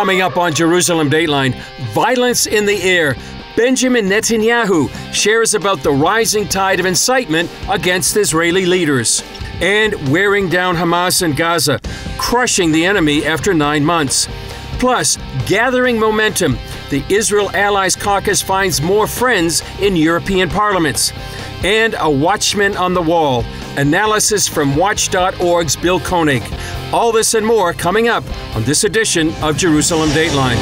Coming up on Jerusalem Dateline, violence in the air. Benjamin Netanyahu shares about the rising tide of incitement against Israeli leaders. And wearing down Hamas in Gaza, crushing the enemy after 9 months. Plus, gathering momentum, the Israel Allies Caucus finds more friends in European parliaments. And a watchman on the wall, analysis from Watch.org's Bill Koenig. All this and more coming up on this edition of Jerusalem Dateline.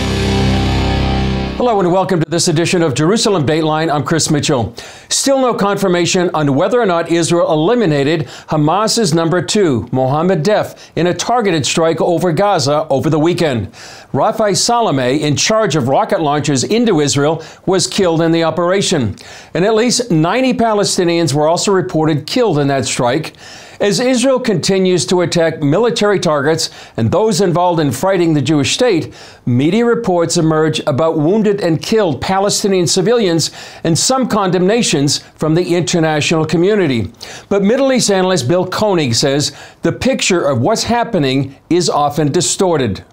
Hello and welcome to this edition of Jerusalem Dateline. I'm Chris Mitchell. Still no confirmation on whether or not Israel eliminated Hamas's number 2, Mohammed Deif, in a targeted strike over Gaza over the weekend. Rafi Saleh, in charge of rocket launches into Israel, was killed in the operation. And at least 90 Palestinians were also reported killed in that strike. As Israel continues to attack military targets and those involved in fighting the Jewish state, media reports emerge about wounded and killed Palestinian civilians and some condemnations from the international community. But Middle East analyst Bill Koenig says the picture of what's happening is often distorted.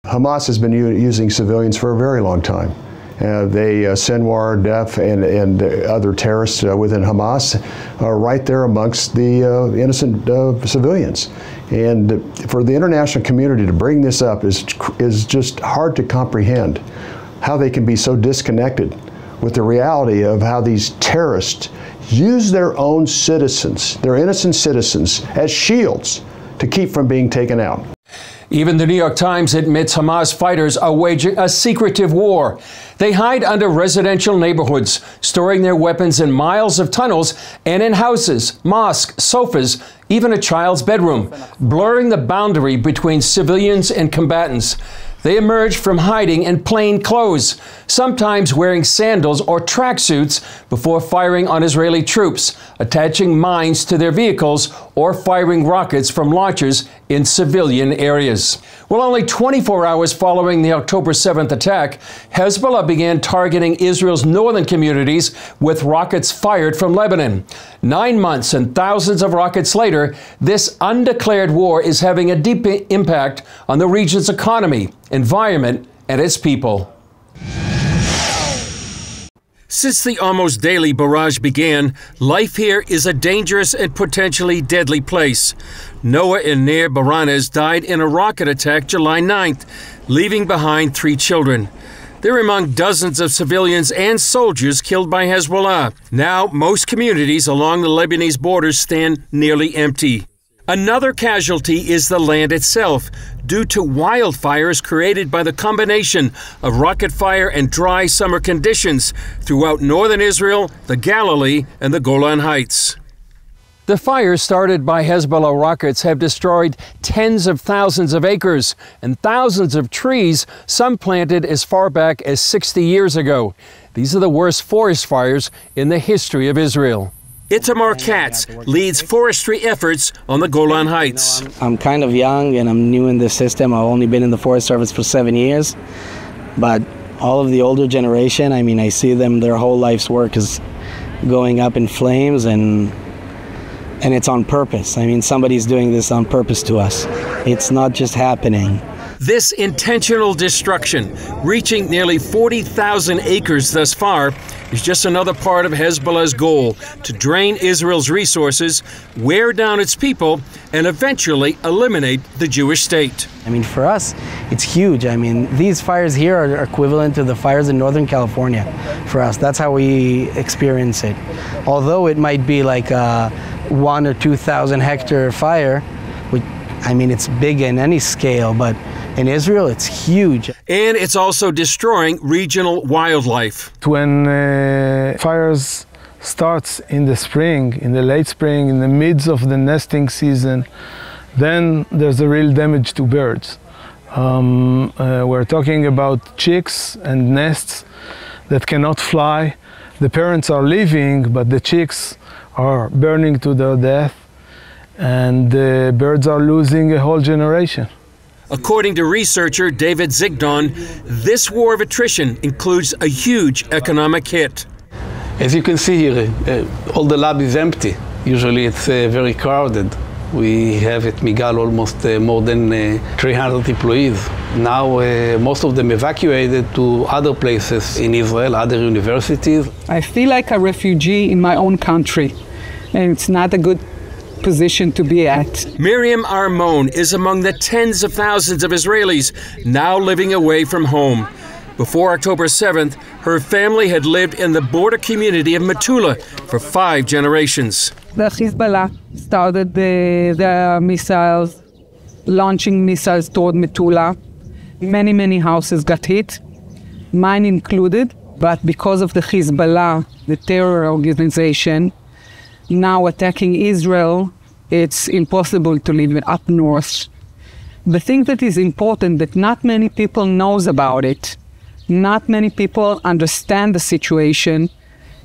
Hamas has been using civilians for a very long time. Sinwar, Deif, and other terrorists within Hamas are right there amongst the innocent civilians. And for the international community to bring this up is just hard to comprehend how they can be so disconnected with the reality of how these terrorists use their own citizens, their innocent citizens, as shields to keep from being taken out. Even the New York Times admits Hamas fighters are waging a secretive war. They hide under residential neighborhoods, storing their weapons in miles of tunnels and in houses, mosques, sofas, even a child's bedroom, blurring the boundary between civilians and combatants. They emerge from hiding in plain clothes, sometimes wearing sandals or tracksuits before firing on Israeli troops, attaching mines to their vehicles, or firing rockets from launchers in civilian areas. Well, only 24 hours following the October 7th attack, Hezbollah began targeting Israel's northern communities with rockets fired from Lebanon. 9 months and thousands of rockets later, this undeclared war is having a deep impact on the region's economy, environment, and its people. Since the almost daily barrage began, life here is a dangerous and potentially deadly place. Noah and Ner Baranes died in a rocket attack July 9th, leaving behind 3 children. They're among dozens of civilians and soldiers killed by Hezbollah. Now, most communities along the Lebanese border stand nearly empty. Another casualty is the land itself, due to wildfires created by the combination of rocket fire and dry summer conditions throughout northern Israel, the Galilee, and the Golan Heights. The fires started by Hezbollah rockets have destroyed tens of thousands of acres and thousands of trees, some planted as far back as 60 years ago. These are the worst forest fires in the history of Israel. Itamar Katz leads forestry efforts on the Golan Heights. I'm kind of young and I'm new in this system. I've only been in the Forest Service for 7 years. But all of the older generation, I mean, I see them, their whole life's work is going up in flames, and it's on purpose. I mean, somebody's doing this on purpose to us. It's not just happening. This intentional destruction, reaching nearly 40,000 acres thus far, is just another part of Hezbollah's goal to drain Israel's resources, wear down its people, and eventually eliminate the Jewish state. I mean, for us, it's huge. I mean, these fires here are equivalent to the fires in Northern California for us. That's how we experience it. Although it might be like a 1,000 or 2,000 hectare fire, which, I mean, it's big in any scale, but in Israel, it's huge. And it's also destroying regional wildlife. When fires starts in the spring, in the late spring, in the midst of the nesting season, then there's a real damage to birds. We're talking about chicks and nests that cannot fly. The parents are leaving, but the chicks are burning to their death, and the birds are losing a whole generation. According to researcher David Zigdon, this war of attrition includes a huge economic hit. As you can see here, all the lab is empty. Usually it's very crowded. We have at Migal almost more than 300 employees. Now most of them evacuated to other places in Israel, other universities. I feel like a refugee in my own country, and it's not a good position to be at. Miriam Armon is among the tens of thousands of Israelis now living away from home. Before October 7th, her family had lived in the border community of Metula for 5 generations. The Hezbollah started the missiles, launching missiles toward Metula. Many houses got hit, mine included, but because of the Hezbollah, the terror organization, now attacking Israel, it's impossible to live up north. The thing that is important that not many people knows about it, not many people understand the situation,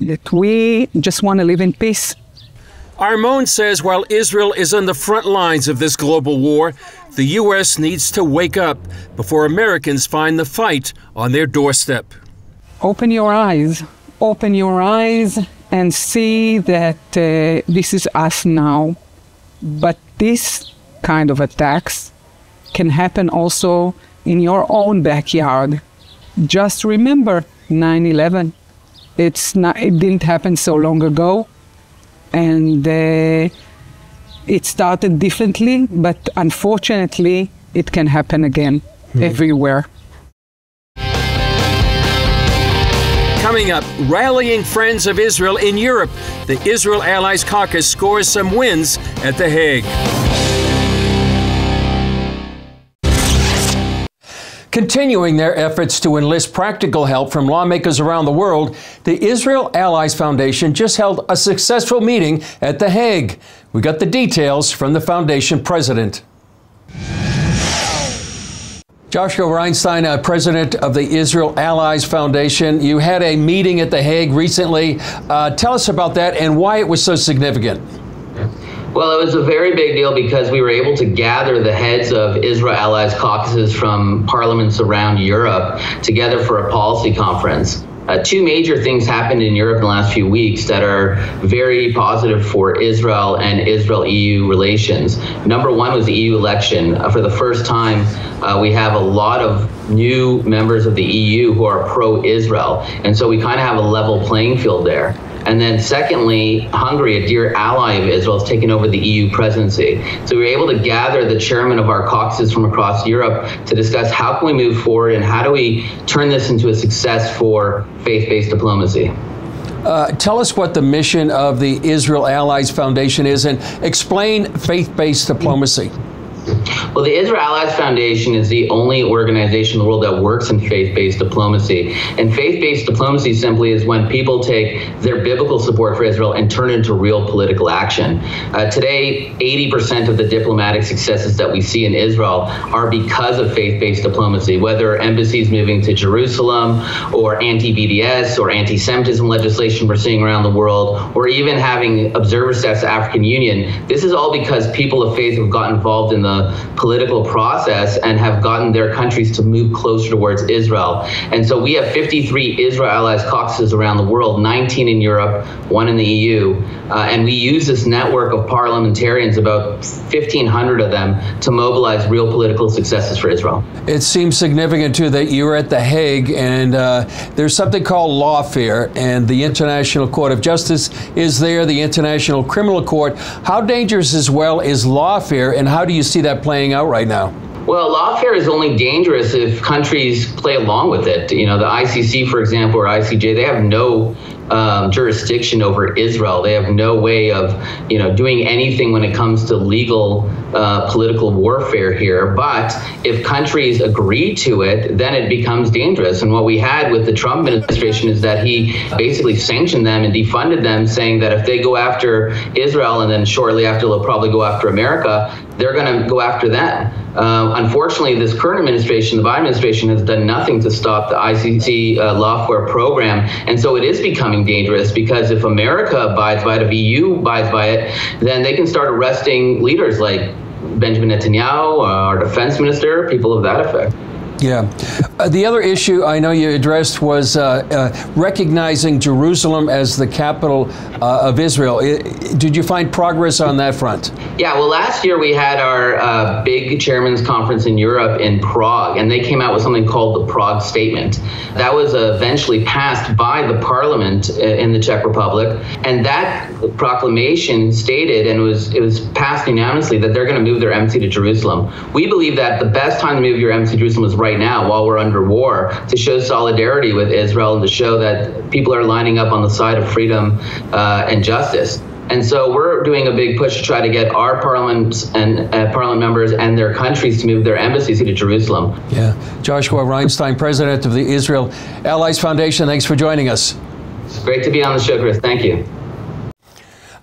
that we just want to live in peace. Armon says while Israel is on the front lines of this global war, the U.S. needs to wake up before Americans find the fight on their doorstep. Open your eyes and see that this is us now. But this kind of attacks can happen also in your own backyard. Just remember 9/11. It didn't happen so long ago, and it started differently, but unfortunately, it can happen again everywhere. Coming up, rallying friends of Israel in Europe. The Israel Allies Caucus scores some wins at The Hague. Continuing their efforts to enlist practical help from lawmakers around the world, the Israel Allies Foundation just held a successful meeting at The Hague. We got the details from the foundation president. Joshua Reinstein, president of the Israel Allies Foundation. You had a meeting at The Hague recently. Tell us about that and why it was so significant. Well, it was a very big deal because we were able to gather the heads of Israel Allies caucuses from parliaments around Europe together for a policy conference. 2 major things happened in Europe in the last few weeks that are very positive for Israel and Israel-EU relations. Number one was the EU election. For the first time, we have a lot of new members of the EU who are pro-Israel, and so we kind of have a level playing field there. And then secondly, Hungary, a dear ally of Israel, has taken over the EU presidency. So we were able to gather the chairman of our caucuses from across Europe to discuss how can we move forward and how do we turn this into a success for faith-based diplomacy. Tell us what the mission of the Israel Allies Foundation is and explain faith-based diplomacy. Well, the Israel Allies Foundation is the only organization in the world that works in faith-based diplomacy. And faith-based diplomacy simply is when people take their biblical support for Israel and turn it into real political action. Today, 80% of the diplomatic successes that we see in Israel are because of faith-based diplomacy, whether embassies moving to Jerusalem or anti-BDS or anti-Semitism legislation we're seeing around the world, or even having observer status of African Union. This is all because people of faith have got involved in the political process and have gotten their countries to move closer towards Israel. And so we have 53 Israel Allies caucuses around the world, 19 in Europe, 1 in the EU. And we use this network of parliamentarians, about 1,500 of them, to mobilize real political successes for Israel. It seems significant, too, that you're at The Hague, and there's something called lawfare, and the International Court of Justice is there, the International Criminal Court. How dangerous as well is lawfare, and how do you see that playing out right now? Well, lawfare is only dangerous if countries play along with it. You know, the ICC, for example, or ICJ, they have no jurisdiction over Israel. They have no way of, doing anything when it comes to legal political warfare here. But if countries agree to it, then it becomes dangerous. And what we had with the Trump administration is that he basically sanctioned them and defunded them, saying that if they go after Israel and then shortly after they'll probably go after America, they're going to go after them. Unfortunately, this current administration, the Biden administration, has done nothing to stop the ICC lawfare program. And so it is becoming dangerous because if America abides by it, if EU abides by it, then they can start arresting leaders like Benjamin Netanyahu, our defense minister, people of that effect. Yeah. The other issue I know you addressed was recognizing Jerusalem as the capital of Israel. Did you find progress on that front? Yeah, well, last year we had our big chairman's conference in Europe in Prague, and they came out with something called the Prague Statement. That was eventually passed by the parliament in the Czech Republic, and that proclamation stated, and it was passed unanimously, that they're going to move their embassy to Jerusalem. We believe that the best time to move your embassy to Jerusalem is right now, while we're under war, to show solidarity with Israel and to show that people are lining up on the side of freedom and justice. And so we're doing a big push to try to get our parliaments and parliament members and their countries to move their embassies to Jerusalem. Yeah. Joshua Reinstein, president of the Israel Allies Foundation, thanks for joining us. It's great to be on the show, Chris. Thank you.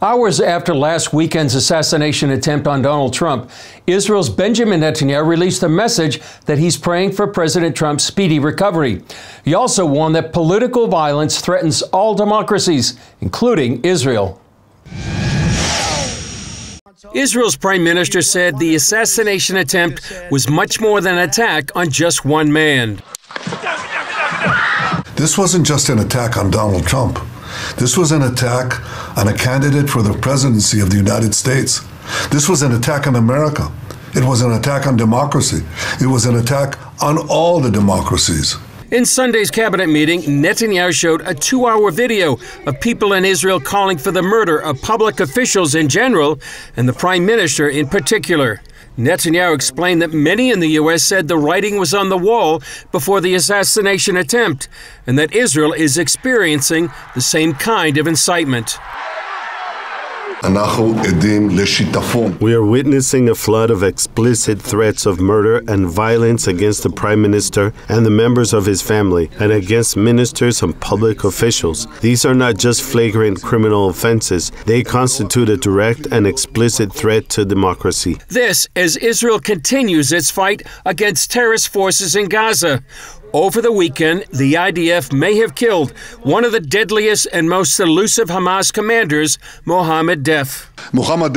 Hours after last weekend's assassination attempt on Donald Trump, Israel's Benjamin Netanyahu released a message that he's praying for President Trump's speedy recovery. He also warned that political violence threatens all democracies, including Israel. Israel's prime minister said the assassination attempt was much more than an attack on just one man. This wasn't just an attack on Donald Trump. This was an attack on a candidate for the presidency of the United States. This was an attack on America. It was an attack on democracy. It was an attack on all the democracies. In Sunday's cabinet meeting, Netanyahu showed a 2-hour video of people in Israel calling for the murder of public officials in general and the prime minister in particular. Netanyahu explained that many in the U.S. said the writing was on the wall before the assassination attempt, and that Israel is experiencing the same kind of incitement. We are witnessing a flood of explicit threats of murder and violence against the Prime Minister and the members of his family, and against ministers and public officials. These are not just flagrant criminal offenses. They constitute a direct and explicit threat to democracy. This as Israel continues its fight against terrorist forces in Gaza. Over the weekend, the IDF may have killed one of the deadliest and most elusive Hamas commanders, Mohammed Deif. Mohammed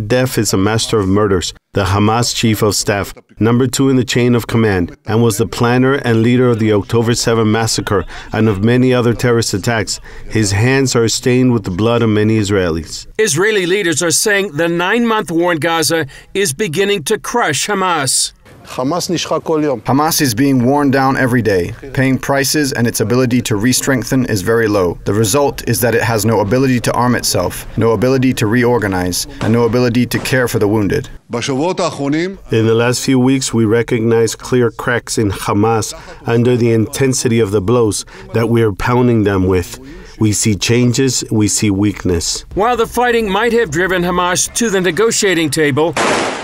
Deif is a master of murders, the Hamas chief of staff, number 2 in the chain of command, and was the planner and leader of the October 7 massacre and of many other terrorist attacks. His hands are stained with the blood of many Israelis. Israeli leaders are saying the 9-month war in Gaza is beginning to crush Hamas. Hamas is being worn down every day, paying prices, and its ability to re-strengthen is very low. The result is that it has no ability to arm itself, no ability to reorganize, and no ability to care for the wounded. In the last few weeks, we recognize clear cracks in Hamas under the intensity of the blows that we are pounding them with. We see changes, we see weakness. While the fighting might have driven Hamas to the negotiating table,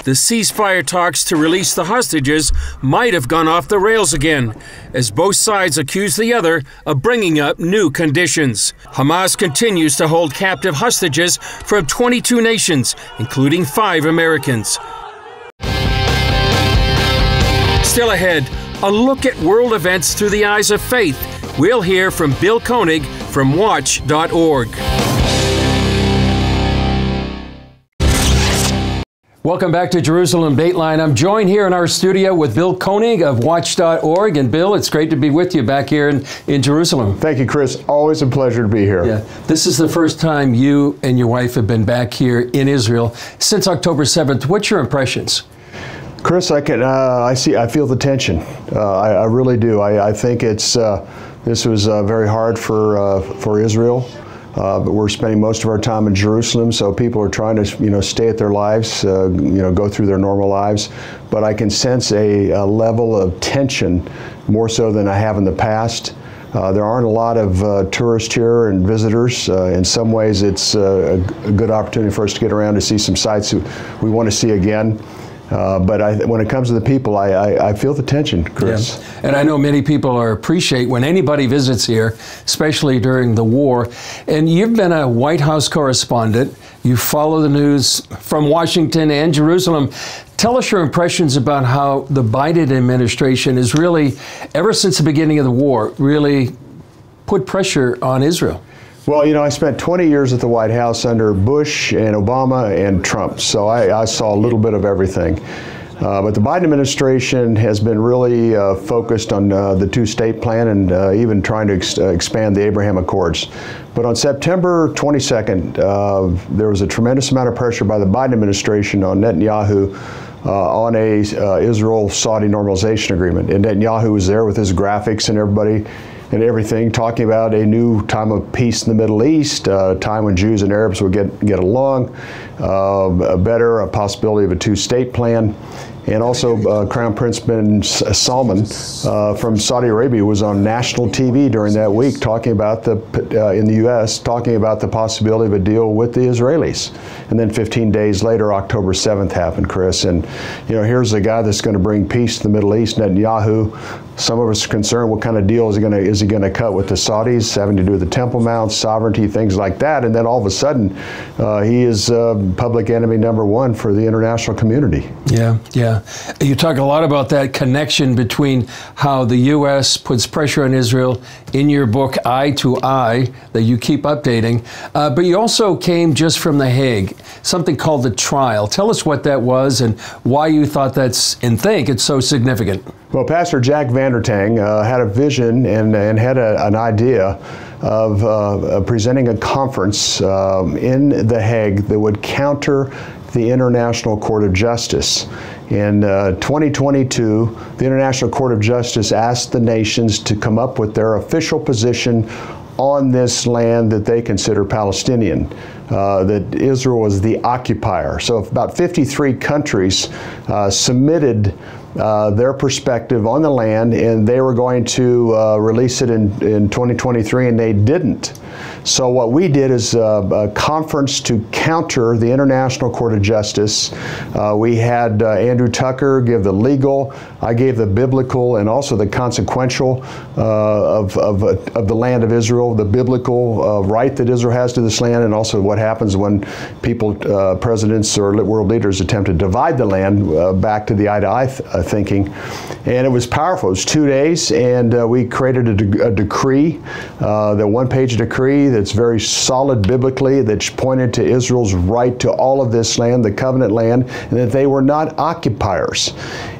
the ceasefire talks to release the hostages might have gone off the rails again, as both sides accuse the other of bringing up new conditions. Hamas continues to hold captive hostages from 22 nations, including 5 Americans. Still ahead, a look at world events through the eyes of faith. We'll hear from Bill Koenig from watch.org. Welcome back to Jerusalem Dateline. I'm joined here in our studio with Bill Koenig of watch.org. And Bill, it's great to be with you back here in Jerusalem. Thank you, Chris. Always a pleasure to be here. Yeah. This is the first time you and your wife have been back here in Israel since October 7th. What's your impressions? Chris, I feel the tension. I really do. I think this was very hard for Israel. But we're spending most of our time in Jerusalem, so people are trying to, stay at their lives, go through their normal lives. But I can sense a level of tension more so than I have in the past. There aren't a lot of tourists here and visitors. In some ways, it's a good opportunity for us to get around to see some sites we want to see again. But when it comes to the people, I feel the tension, Chris. Yeah. And I know many people appreciate when anybody visits here, especially during the war. And you've been a White House correspondent. You follow the news from Washington and Jerusalem. Tell us your impressions about how the Biden administration is really, ever since the beginning of the war, really put pressure on Israel. Well, I spent 20 years at the White House under Bush and Obama and Trump, so I saw a little bit of everything. But the Biden administration has been really focused on the two-state plan and even trying to expand the Abraham Accords. But on September 22nd, there was a tremendous amount of pressure by the Biden administration on Netanyahu on a Israel-Saudi normalization agreement. And Netanyahu was there with his graphics and everything, talking about a new time of peace in the Middle East, a time when Jews and Arabs would get along, a possibility of a two-state plan. And also Crown Prince bin Salman from Saudi Arabia was on national TV during that week talking about in the U.S., talking about the possibility of a deal with the Israelis. And then 15 days later, October 7th happened, Chris. And, you know, here's the guy that's going to bring peace to the Middle East, Netanyahu. Some of us are concerned what kind of deal is he going to cut with the Saudis, having to do with the Temple Mount, sovereignty, things like that. And then all of a sudden, he is public enemy #1 for the international community. Yeah, yeah. You talk a lot about that connection between how the U.S. puts pressure on Israel in your book, Eye to Eye, that you keep updating. But you also came just from The Hague, something called the trial. Tell us what that was and why you thought think it's so significant. Well, Pastor Jack Vander Tang had a vision and had an idea of presenting a conference in The Hague that would counter the International Court of Justice. In 2022, the International Court of Justice asked the nations to come up with their official position on this land that they consider Palestinian, that Israel was the occupier. So about 53 countries submitted their perspective on the land, and they were going to release it in 2023, and they didn't. So what we did is a conference to counter the International Court of Justice. We had Andrew Tucker give the legal, I gave the biblical, and also the consequential of the land of Israel, the biblical right that Israel has to this land, and also what happens when people, presidents or world leaders attempt to divide the land back to the eye-to-eye thinking. And it was powerful. It was 2 days, and we created a decree, the one-page decree that's very solid biblically, that pointed to Israel's right to all of this land, the covenant land, and that they were not occupiers.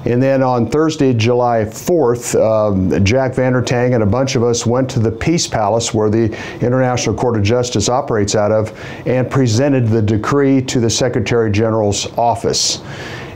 And then on Thursday, July 4th, Jack Vander Tang and a bunch of us went to the Peace Palace, where the International Court of Justice operates out of, and presented the decree to the Secretary General's office.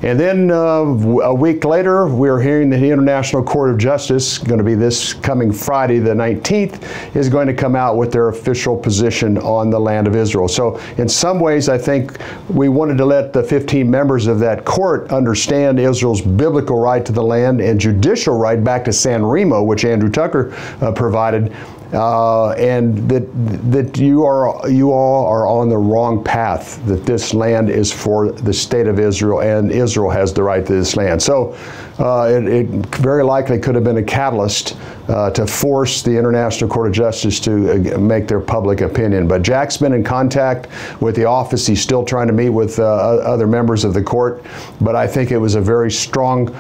And then a week later, we're hearing that the International Court of Justice, going to be this coming Friday, the 19th, is going to come out with their official position on the land of Israel. So in some ways, I think we wanted to let the 15 members of that court understand Israel's biblical right to the land and judicial right back to San Remo, which Andrew Tucker provided. And that you all are on the wrong path, that this land is for the state of Israel, and Israel has the right to this land. So it very likely could have been a catalyst to force the International Court of Justice to make their public opinion. But Jack's been in contact with the office. He's still trying to meet with other members of the court. But I think it was a very strong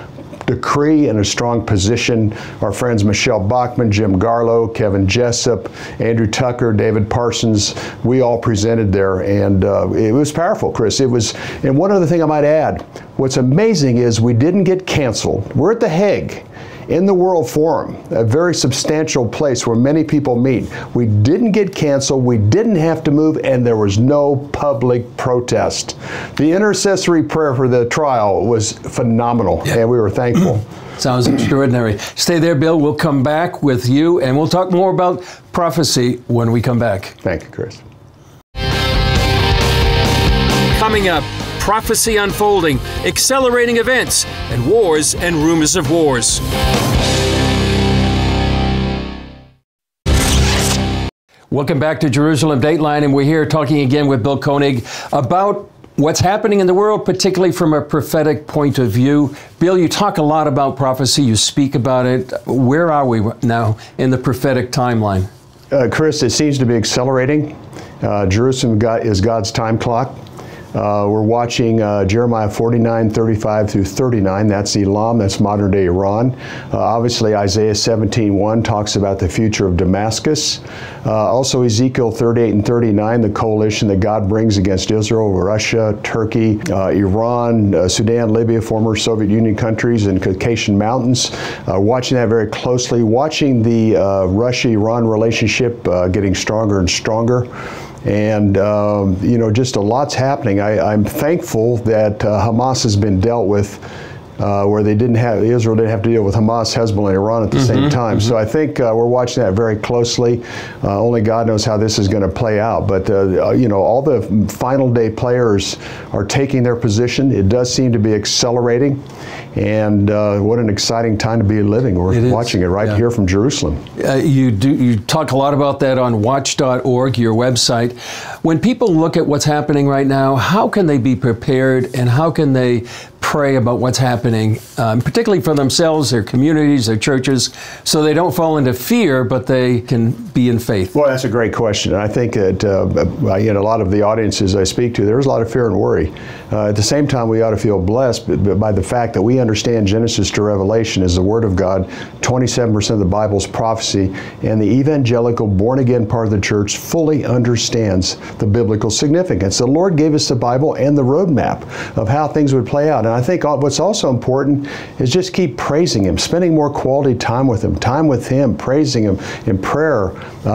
decree and a strong position. Our friends Michelle Bachmann, Jim Garlow, Kevin Jessup, Andrew Tucker, David Parsons, we all presented there, and it was powerful, Chris. It was, and one other thing I might add, what's amazing is we didn't get canceled. We're at The Hague, in the World Forum, a very substantial place where many people meet. We didn't get canceled, we didn't have to move, and there was no public protest. The intercessory prayer for the trial was phenomenal, and we were thankful. Sounds extraordinary. Stay there, Bill. We'll come back with you, and we'll talk more about prophecy when we come back. Thank you, Chris. Coming up, prophecy unfolding, accelerating events, and wars and rumors of wars. Welcome back to Jerusalem Dateline, and we're here talking again with Bill Koenig about what's happening in the world, particularly from a prophetic point of view. Bill, you talk a lot about prophecy, you speak about it. Where are we now in the prophetic timeline? Chris, it seems to be accelerating. Jerusalem is God's time clock. We're watching Jeremiah 49:35 through 39. That's Elam, that's modern day Iran. Obviously Isaiah 17:1 talks about the future of Damascus. Also Ezekiel 38 and 39, the coalition that God brings against Israel, Russia, Turkey, Iran, Sudan, Libya, former Soviet Union countries, and Caucasian mountains. Watching that very closely, watching the Russia-Iran relationship getting stronger and stronger. And, you know, just a lot's happening. I'm thankful that Hamas has been dealt with where Israel didn't have to deal with Hamas, Hezbollah, and Iran at the same time. So I think we're watching that very closely. Only God knows how this is going to play out. But, you know, all the final day players are taking their position. It does seem to be accelerating. And what an exciting time to be living. We're watching it right here from Jerusalem. You talk a lot about that on watch.org, your website. When people look at what's happening right now, how can they be prepared and how can they pray about what's happening, particularly for themselves, their communities, their churches, so they don't fall into fear, but they can be in faith? Well, that's a great question. I think that in a lot of the audiences I speak to, there's a lot of fear and worry. At the same time, we ought to feel blessed by the fact that we understand Genesis to Revelation is the Word of God, 27% of the Bible's prophecy, and the evangelical born-again part of the church fully understands the biblical significance. The Lord gave us the Bible and the roadmap of how things would play out. And I think what's also important is just keep praising Him, spending more quality time with Him, praising Him in prayer,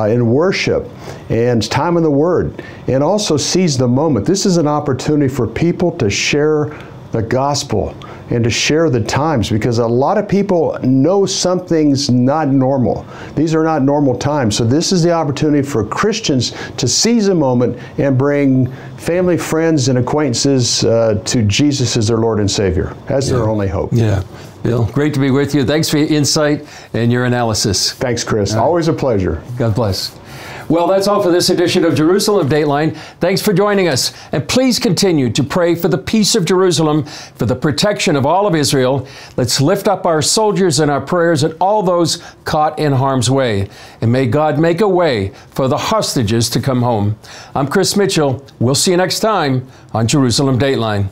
in worship, and time in the Word. And also seize the moment. This is an opportunity for people to share the gospel and to share the times, because a lot of people know something's not normal. These are not normal times. So this is the opportunity for Christians to seize a moment and bring family, friends, and acquaintances to Jesus as their Lord and Savior. That's their only hope. Yeah. Bill, great to be with you. Thanks for your insight and your analysis. Thanks, Chris. Always a pleasure. God bless. Well, that's all for this edition of Jerusalem Dateline. Thanks for joining us. And please continue to pray for the peace of Jerusalem, for the protection of all of Israel. Let's lift up our soldiers in our prayers and all those caught in harm's way. And may God make a way for the hostages to come home. I'm Chris Mitchell. We'll see you next time on Jerusalem Dateline.